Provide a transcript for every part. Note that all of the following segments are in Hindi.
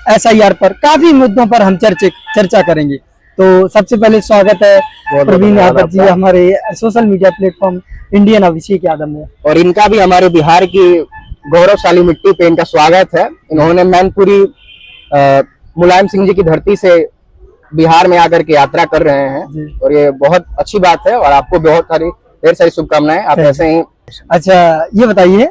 SIR पर काफी मुद्दों पर हम चर्चा करेंगे। तो सबसे पहले स्वागत है प्रवीण यादव जी हमारे social media platform Indian Abhishek Yadav में, और इनका भी हमारे बिहार की गौरवशाली मिट्टी पे इनका स्वागत है। इन्होंने मैनपुरी मुलायम सिंह जी की धरती से बिहार में आकर के यात्रा कर रहे हैं और ये बहुत अच्छी बात है और आपको बहुत सारी ढेर सारी शुभकामनाएं। आप ऐसे ही। अच्छा ये बताइए,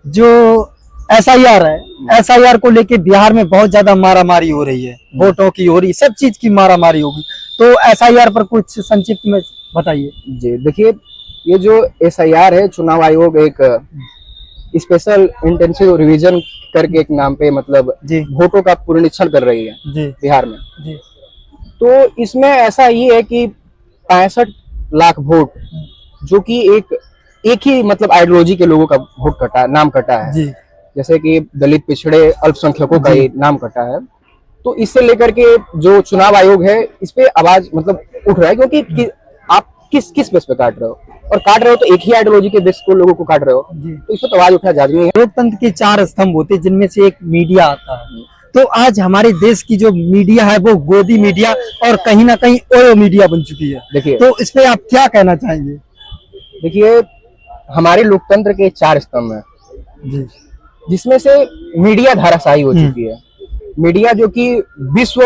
जो SIR है, SIR को लेके बिहार में बहुत ज्यादा मारामारी हो रही है, वोटों की हो रही, सब चीज की मारामारी होगी, तो SIR पर कुछ संक्षिप्त में बताइए। जी देखिए, ये जो SIR है, चुनाव आयोग एक स्पेशल इंटेंसिव रिवीजन करके एक नाम पे मतलब वोटों का पुनरीक्षण कर रही है बिहार में। तो इसमें ऐसा ये है कि 65 लाख वोट जो कि एक ही मतलब आइडियोलॉजी के लोगों का वोट कटा, नाम कटा है, जैसे कि दलित पिछड़े अल्पसंख्यकों का ये नाम कटा है। तो इससे लेकर के जो चुनाव आयोग है इस पे आवाज मतलब उठ रहा है, क्योंकि आप किस बेस पे काट रहे हो, और काट रहे हो तो एक ही आइडियोलॉजी के बेस को लोगों को काट रहे हो, तो इस पे तो आवाज उठना लाजमी है। लोकतंत्र के 4 स्तंभ होते हैं जिनमें से एक मीडिया आता है। तो आज हमारे देश की जो मीडिया है वो गोदी मीडिया और कहीं ना कहीं ओयो मीडिया बन चुकी है। देखिए, तो इस पे आप क्या कहना चाहेंगे? देखिए, हमारे लोकतंत्र के 4 स्तंभ हैं जिसमें से मीडिया धाराशाही हो चुकी है। मीडिया जो कि विश्व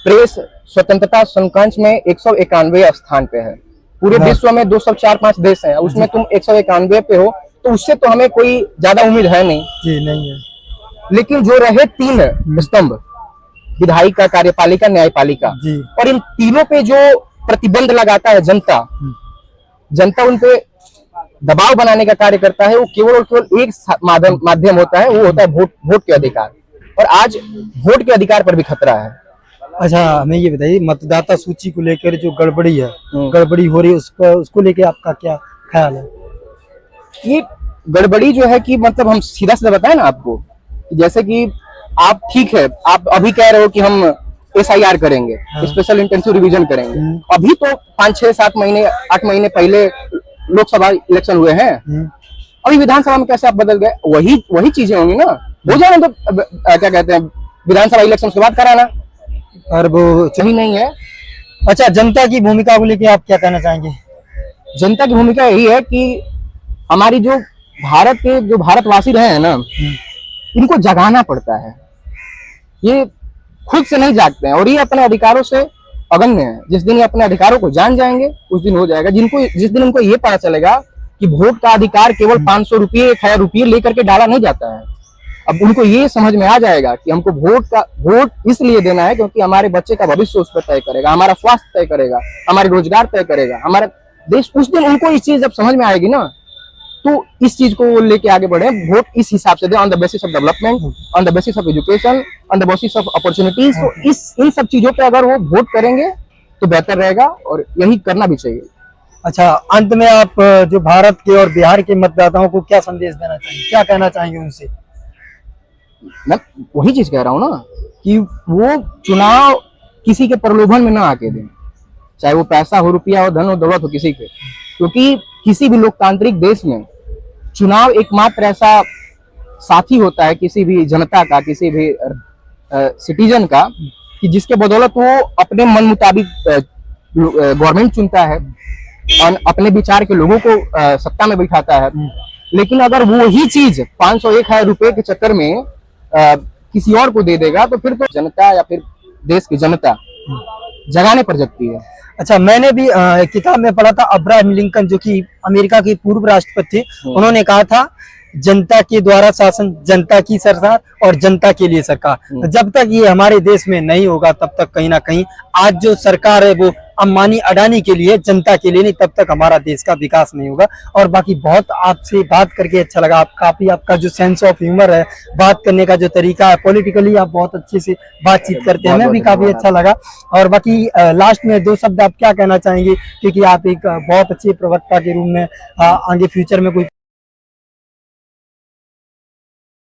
प्रेस स्वतंत्रता सूचकांक में 191 स्थान पे है। पूरे विश्व में 204-5 देश हैं, उसमें तुम 191 पे हो, तो उससे तो हमें कोई ज्यादा उम्मीद है नहीं। जी नहीं है। लेकिन जो रहे 3 स्तंभ, विधायिका, कार्यपालिका, न्यायपालिका, और इन तीनों पे जो प्रतिबंध लगाता है जनता उन पे दबाव बनाने का कार्य करता है, वो केवल और केवल एक माध्यम होता है, वो होता है वोट के अधिकार। और आज वोट के अधिकार पर भी खतरा है। अच्छा हमें ये बताइए, मतदाता सूची को लेकर जो गड़बड़ी है, गड़बड़ी हो रही है, उसको लेकर आपका क्या ख्याल है? ये गड़बड़ी जो है कि मतलब हम सीधा सीधा बताए ना आपको, जैसे कि आप ठीक है, आप अभी कह रहे हो कि हम SIR करेंगे, स्पेशल इंटेंसिव रिवीजन करेंगे। अभी तो 5, 6, 7 महीने 8 महीने पहले लोकसभा इलेक्शन हुए हैं, अभी विधानसभा में कैसे आप बदल गए? वही चीजें होंगी ना, हो जाए ना। तो क्या कहते हैं, विधानसभा इलेक्शन के बाद कराना, और वो सही नहीं है। अच्छा, जनता की भूमिका को लेकर आप क्या कहना चाहेंगे? जनता की भूमिका यही है कि हमारी जो भारतवासी रहे हैं ना, इनको जगाना पड़ता है। ये खुद से नहीं जागते हैं और ये अपने अधिकारों से अगन्य है। जिस दिन ये अपने अधिकारों को जान जाएंगे उस दिन हो जाएगा। जिस दिन उनको ये पता चलेगा कि वोट का अधिकार केवल 500 रुपये 1000 रुपये लेकर के डाला नहीं जाता है, अब उनको ये समझ में आ जाएगा कि हमको वोट इसलिए देना है क्योंकि हमारे बच्चे का भविष्य उस पर तय करेगा, हमारा स्वास्थ्य तय करेगा, हमारे रोजगार तय करेगा, हमारा देश। उस दिन उनको इस चीज जब समझ में आएगी ना, तो इस चीज को लेके आगे बढ़े। वोट इस हिसाब से दे, on the basis of development, on the basis of education, on the basis of opportunities. तो इन सब चीजों पे अगर वो वोट करेंगे तो बेहतर रहेगा और यही करना भी चाहिए। अच्छा, अंत में आप जो भारत के और बिहार के मतदाताओं को क्या संदेश देना चाहेंगे, क्या कहना चाहेंगे उनसे? मैं वही चीज कह रहा हूँ ना कि वो चुनाव किसी के प्रलोभन में ना आके दें, चाहे वो पैसा हो, रुपया हो, धन हो, दौलत हो, किसी के। क्योंकि किसी भी लोकतांत्रिक देश में चुनाव एकमात्र ऐसा साथी होता है किसी भी जनता का, किसी भी सिटीजन का, कि जिसके बदौलत वो अपने मन मुताबिक गवर्नमेंट चुनता है और अपने विचार के लोगों को सत्ता में बिठाता है। लेकिन अगर वो ही चीज 500-1000 रुपए के चक्कर में किसी और को दे देगा तो फिर तो जनता या फिर देश की जनता जगाने पर जगती है। अच्छा, मैंने भी एक किताब में पढ़ा था, अब्राहम लिंकन जो कि अमेरिका के पूर्व राष्ट्रपति थे, उन्होंने कहा था जनता के द्वारा शासन, जनता की सरकार और जनता के लिए सरकार। जब तक ये हमारे देश में नहीं होगा तब तक कहीं ना कहीं आज जो सरकार है वो अंबानी अडानी के लिए, जनता के लिए नहीं, तब तक हमारा देश का विकास नहीं होगा। और बाकी बहुत आपसे बात करके अच्छा लगा। आप काफी, आपका जो सेंस ऑफ ह्यूमर है, बात करने का जो तरीका है, पॉलिटिकली आप बहुत अच्छे से बातचीत करते हैं, हमें भी काफी अच्छा लगा। और बाकी लास्ट में 2 शब्द आप क्या कहना चाहेंगे, क्योंकि आप एक बहुत अच्छे प्रवक्ता के रूप में आगे फ्यूचर में कोई